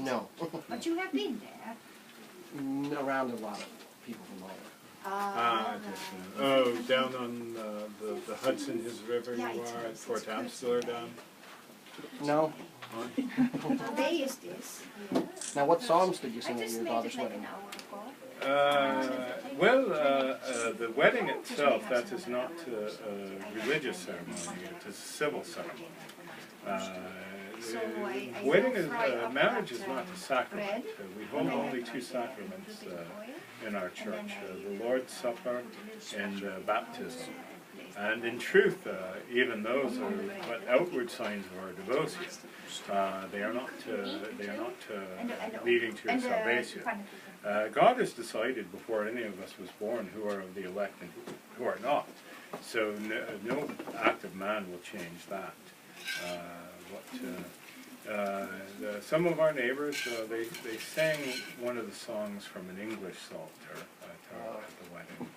No. But you have been there. Around a lot of people from all over. Oh, down on the Hudson, his river you are at Fort Amstel down? No. What day is this? Now, what songs did you sing at your daughter's wedding? Well, the wedding itself, that is not a religious ceremony, it is a civil ceremony. Wedding is, marriage is not a sacrament. We hold only two sacraments in our church, the Lord's Supper and baptism. And in truth, even those are but outward signs of our devotion. They are not leading to your salvation. God has decided before any of us was born who are of the elect and who are not. So no act of man will change that. Some of our neighbors, they sang one of the songs from an English psalter at the wedding.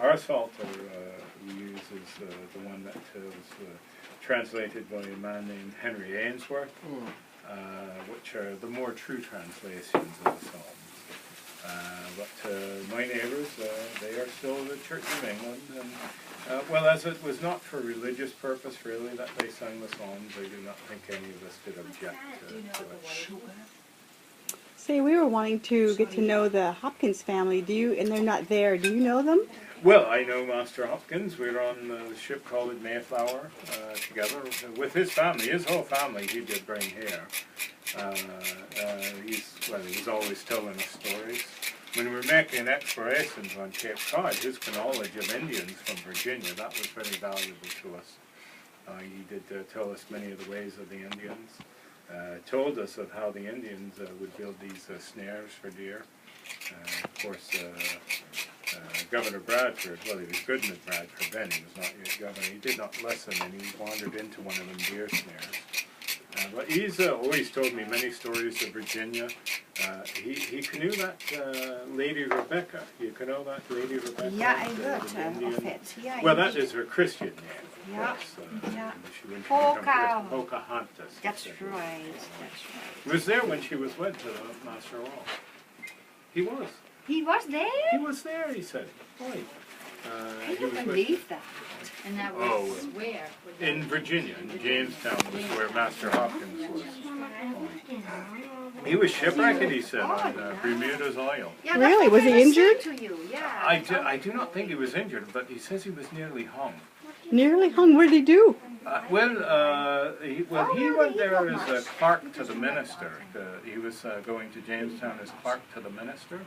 Our psalter we use is the one that was translated by a man named Henry Ainsworth, which are the more true translations of the Psalms. But my neighbors, they are still the Church of England, and well, as it was not for religious purpose really that they sang the Psalms, I do not think any of us did object to it. Say, we were wanting to get to know the Hopkins family. And they're not there. Do you know them? Well, I know Master Hopkins. We were on the ship called the Mayflower together with his family. His whole family, he did bring here. He's always telling us stories. When we were making explorations on Cape Cod, his knowledge of Indians from Virginia, that was very valuable to us. He did tell us many of the ways of the Indians. Told us of how the Indians would build these snares for deer. Of course, Governor Bradford, well, he was good in Bradford then, he was not yet governor. He did not listen, and he wandered into one of them deer snares. But he's always told me many stories of Virginia. He knew that Lady Rebecca. You know that Lady Rebecca? Yeah, I heard of it. Yeah, well, that is her Christian name. Yeah, yeah. Pocahontas. That's right, that's right. He was there when she was wed to Master Ross. He was. He was there? He was there, he said. Right. I don't believe that. And that was where? In Virginia, in Jamestown was where Master Hopkins was. He was shipwrecked, he said, on Bermuda's Isle. Yeah, really? Was he injured? To you. Yeah. I do not think he was injured, but he says he was nearly hung. Nearly hung? What did he do? He went there as a clerk to the minister. He was going to Jamestown as clerk to the minister.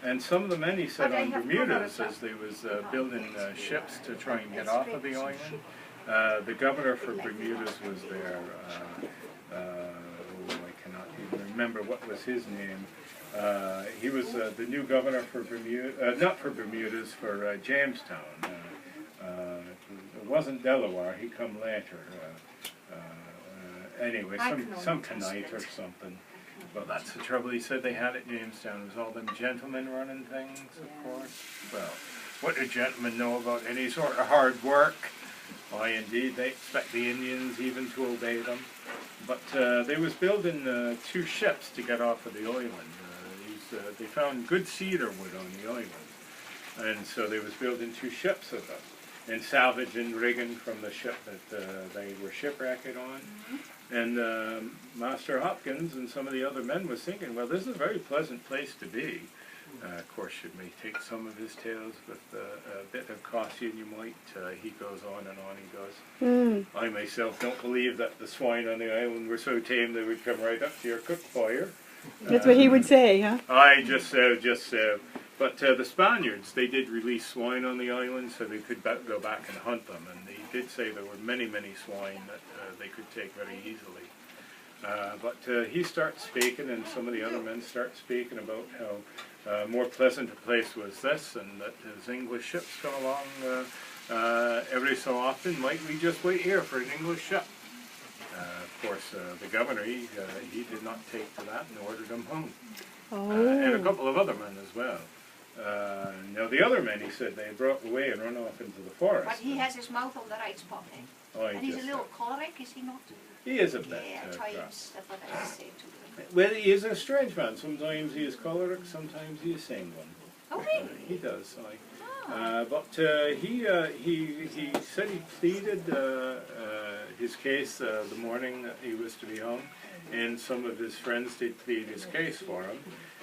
And some of the men, he said, on Bermudas, as they was building ships to try and get off of the island, the governor for Bermudas was there. I cannot even remember what was his name. He was the new governor for Bermuda, not for Bermudas, for Jamestown. It wasn't Delaware, he come later. Anyway, some Kenite or something. Well, that's the trouble he said they had at Jamestown. It was all them gentlemen running things, of course. Well, what do gentlemen know about any sort of hard work? Why, indeed, they expect the Indians even to obey them. But they was building 2 ships to get off of the island. They found good cedar wood on the island. And so they was building 2 ships of them. And salvaging rigging from the ship that they were shipwrecked on. And Master Hopkins and some of the other men was thinking, well, this is a very pleasant place to be. Of course, you may take some of his tales with a bit of caution, you might. He goes on and on, he goes. I myself don't believe that the swine on the island were so tame they would come right up to your cook fire. That's what he would say, huh? I just so. But the Spaniards, they did release swine on the island so they could go back and hunt them. And they did say there were many, many swine that they could take very easily. But he starts speaking, and some of the other men start speaking about how more pleasant a place was this, and that as English ships come along every so often, might we just wait here for an English ship? Of course, the governor, he did not take to that and ordered them home. And a couple of other men as well. Now the other men, he said, they broke away and run off into the forest. But he has his mouth on the right spot, eh? Oh, I And he's a just, little choleric, is he not? he is a bit Yeah, at crap. times, that's what I say to him. Well, he is a strange man. Sometimes he is choleric, sometimes he is sanguine. Oh, really? He does. Like, Oh. but he said he pleaded his case the morning that he was to be hung, and some of his friends did plead his case for him,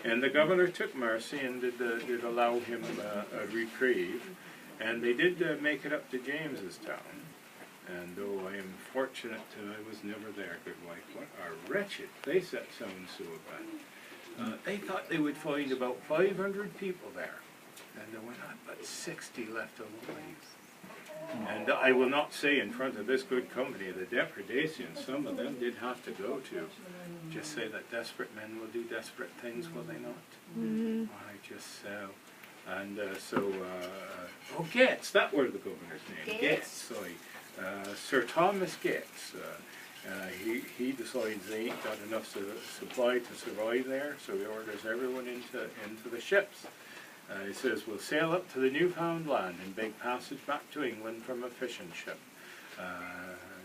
and the governor took mercy and did allow him a reprieve, and they did make it up to Jamestown. And though I am fortunate I was never there, good wife, what a wretched place that sounds so bad. They thought they would find about 500 people there, and there were not but 60 left alive. And I will not say in front of this good company the depredation some of them did have to go to. Just say that desperate men will do desperate things, will they not? Mm-hmm. I just oh, Gates, that was the governor's name. Gates. Sorry. Sir Thomas Gates. He decides they ain't got enough supply to survive there, so he orders everyone into the ships. He says, we'll sail up to the Newfound land and beg passage back to England from a fishing ship.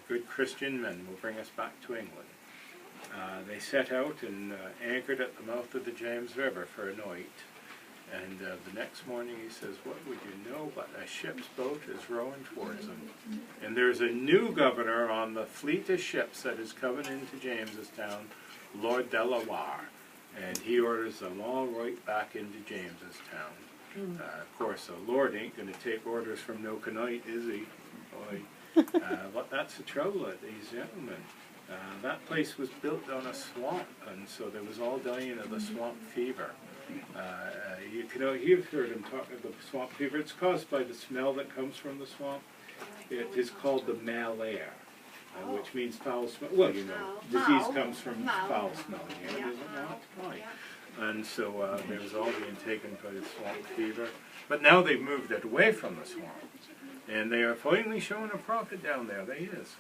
Good Christian men will bring us back to England. They set out and anchored at the mouth of the James River for a night. And the next morning he says, what would you know but a ship's boat is rowing towards them. And there's a new governor on the fleet of ships that is coming into Jamestown, Lord Delaware. And he orders them all right back into Jamestown. Of course, the Lord ain't going to take orders from no Canite, is he? Boy. But that's the trouble with these gentlemen. That place was built on a swamp, and so there was all dying of the swamp fever. You've heard him talk of the swamp fever. It's caused by the smell that comes from the swamp. It is called the malaire, which means foul smell. Well, you know, disease comes from foul smelling air, is it not? Right. And so there was all being taken by the swamp fever. But now they've moved it away from the swamp. And they are finally showing a profit down there. There is.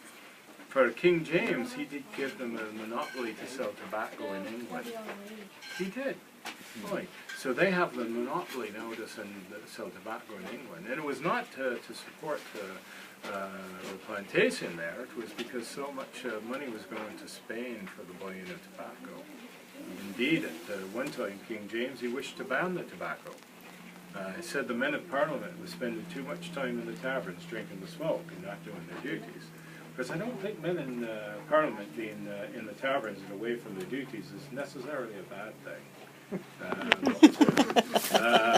For King James, he did give them a monopoly to sell tobacco in England. He did. Right. So they have the monopoly now to sell tobacco in England. And it was not to support the plantation there. It was because so much money was going to Spain for the buying of tobacco. Indeed, at one time, King James, he wished to ban the tobacco. He said the men of Parliament were spending too much time in the taverns drinking the smoke and not doing their duties. Because I don't think men in Parliament being in the taverns and away from their duties is necessarily a bad thing.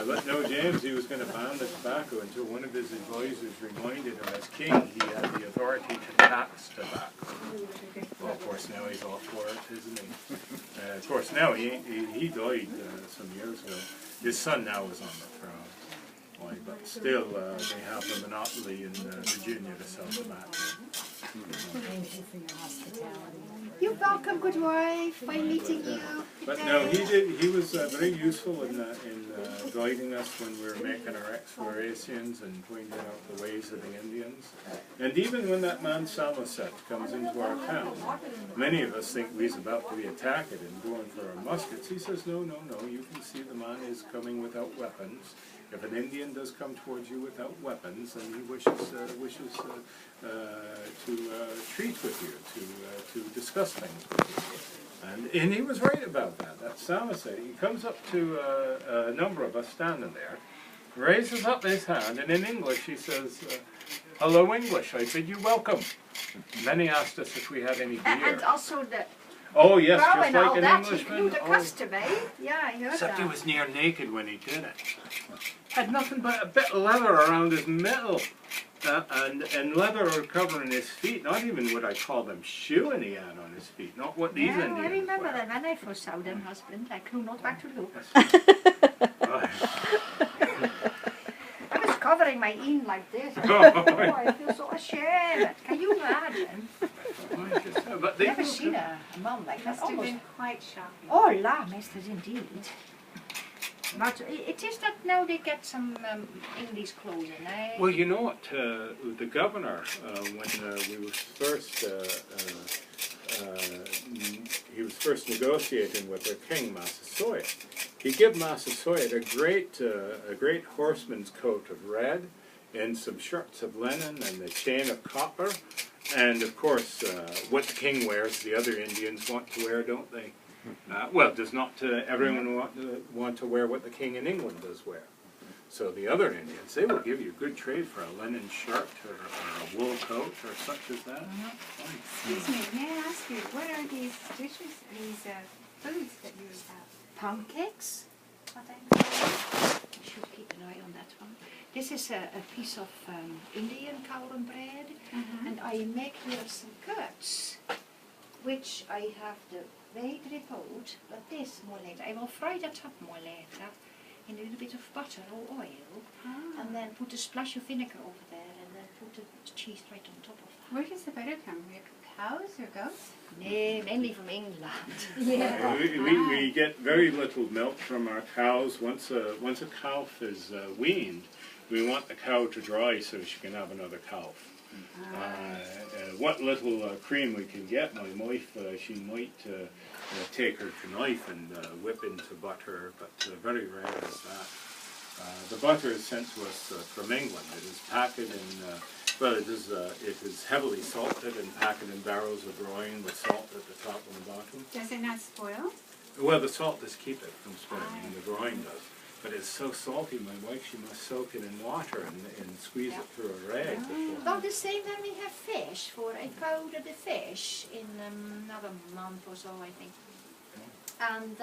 But no, James, he was going to ban the tobacco until one of his advisors reminded him as king he had the authority to tax tobacco. Well, of course, now he's all for it, isn't he? Of course, now he died some years ago. His son now is on the throne. Why, but still, they have the monopoly in Virginia to sell tobacco. Thank you for your hospitality. You're welcome, good wife. Fine meeting you. But no, he was very useful in guiding us when we were making our explorations and pointing out the ways of the Indians. And even when that man Samoset comes into our town, many of us think we's about to be attacked and going for our muskets. He says, no, no, no, you can see the man is coming without weapons. If an Indian does come towards you without weapons, then he wishes to treat with you, to discuss things with you. And he was right about that. That's Samoset. He comes up to a number of us standing there, raises up his hand, and in English he says, hello English, I bid you welcome. And then he asked us if we had any beer. And also the Oh yes, brow just and all like an that, he Englishman. knew the custom, eh? Yeah, I heard Except that. he was near naked when he did it. Had nothing but a bit of leather around his middle. And leather covering his feet. Not even what I call them shoeing he had on his feet. Not what these Yeah, Indians I remember wear. that when I first saw them husband. I could not back to look. I was covering my in like this. Oh, I feel so ashamed. Can you imagine? But they Never seen a mom like that. Must have Almost. been quite shocking. Oh, la, masters indeed. But it is that now they get some English clothes in, eh? Well, you know what? The governor, when he was first negotiating with their king, Massasoit, he gave Massasoit a great horseman's coat of red, and some shirts of linen, and a chain of copper, And of course, what the king wears, the other Indians want to wear, don't they? Well, does not everyone want to wear what the king in England does wear? So the other Indians, they will give you good trade for a linen shirt or a wool coat or such as that. Excuse me, may I ask you, what are these dishes, these foods that you have? Pancakes. What I should keep an eye on that one. This is a piece of Indian cowden bread, and I make here some curds, which I have the wheat report, but this more later. I will fry that up more later in a little bit of butter or oil, and then put a splash of vinegar over there, and then put the cheese right on top of that. Where does the butter come from? Cows or goats? No, mainly from England. Yeah. We get very little milk from our cows. Once a calf is weaned, we want the cow to dry so she can have another calf. What little cream we can get, my wife, she might take her knife and whip into butter, but very rare is that. The butter is sent to us from England. It is packed in, well, it is heavily salted and packed in barrels of brine with salt at the top and the bottom. Does it not spoil? Well, the salt does keep it from spoiling, and the brine does. But it's so salty, my wife, she must soak it in water and squeeze it through a rag before. Well, the same when we have fish, for I powder the fish in another month or so, I think. And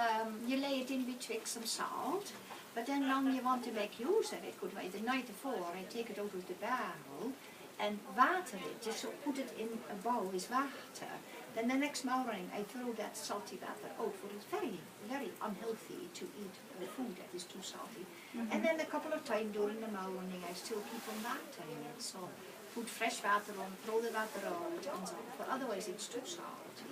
you lay it in betwixt some salt, but then when you want to make use of it, good way, the night before I take it out of the barrel and water it, just put it in a bowl with water. Then the next morning I throw that salty water out, for it's very, very unhealthy to eat food that is too salty. And then a couple of times during the morning I still keep on watering it, so put fresh water on, throw the water out and so, for otherwise it's too salty.